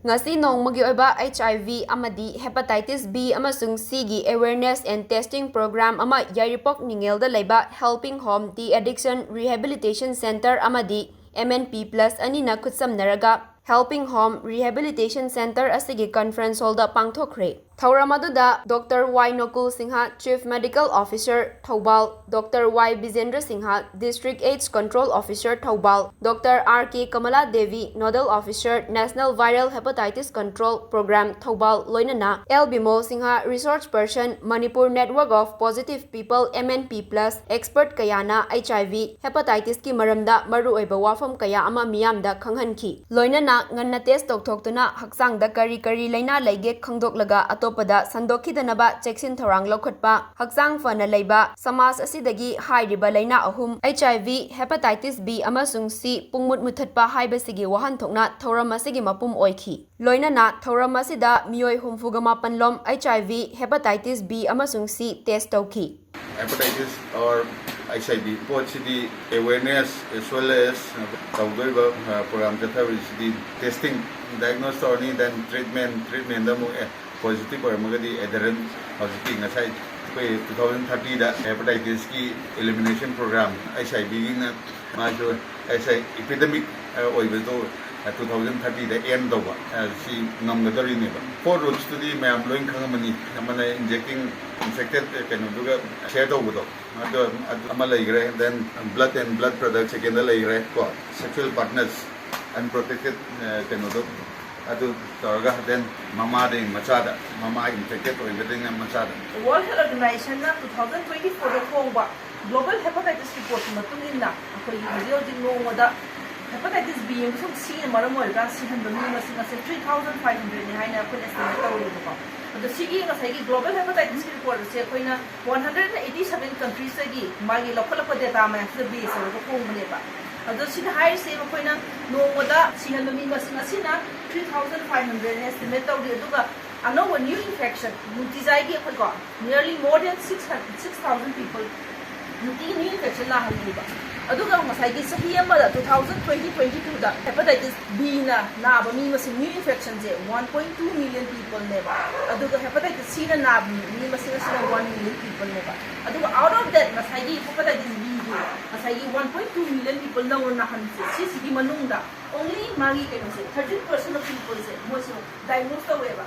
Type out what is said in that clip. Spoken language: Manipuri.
Ngasi nongmagi oiba HIV amadi Hepatitis B amasung C gi awareness and testing program ama Yairipok Ningelda laiba Helping Home De-Addiction Rehabilitation Center amadi MNP Plus anina khutsamnaraga Helping Home Rehabilitation Center asigi conference hall da Pangthokkhre. Thauramadu Dr. Y. Nokul Singha, Chief Medical Officer, Thoubal, Dr. Y. Bizendra Singha, District AIDS Control Officer, Thoubal, Dr. R. K. Kamala Devi, Nodal Officer, National Viral Hepatitis Control Program, Thoubal, Loinana, L. Bimol Singha, Research Person, Manipur Network of Positive People, MNP Plus, Expert Kayana, HIV, Hepatitis ki maramda maru oiba wafam kaya ama miyamda khanghanki. Loinana, nganna test tokthokna haksangda kari laina laige khangdoklaga Topada Sandokidanaba Cheksin Thorang Lokotpa, Haksang Fana Laiba, Samas Asidagi, Hairiba Laina Ahum, HIV, Hepatitis B, Amasung C, Pungmut Mutatpa, Haibasigi, Wahantokna, Thoramasigi Mapum Oiki. Loinana, Thoramasida, Mioi Humfugama Panlom, HIV, Hepatitis B, Amasung C, Test Toki. Hepatitis or HIV, both the awareness as well as program the testing, diagnosis or then treatment positive or magadi adherent positive ngasai 2030 da hepatitis ki elimination program HIV na majo SI epidemic oibedo 2030 da end over si namgadari ne ba four routes to the ma'am loing khangamani amana injecting infected kanu duga share do budo ado amala igre then blood and blood products again la igre ko sexual partners unprotected kanu do Adu Torga then Mama de Machada, Mama infected or everything and Machada. The World Health Organization 2024 Hongba Global Hepatitis Report Matungina, Hepatitis B and some C and Maramoy, Rassi and the Mimas in 3,500 behind a estimate. The CE Global Hepatitis Report is 187 countries, Magi local data max the base of the home. Although she higher same appointment, no wada, she had the Mimas in Asina, 3,500 estimate of the Duga. And now a new infection, Mutizagi forgot, nearly more than 6,000 people. New infection, Aduga Masaki Sahiya 2022, the hepatitis B na Mimas new infections, 1.2 million people never. Aduga hepatitis C na Mimas 1 million people never. Aduga out of that, Masagi hepatitis B. Masagi 1.2 million people now on Hansi, Manunda. Only Magi can say 13% of people say most diagnosed however.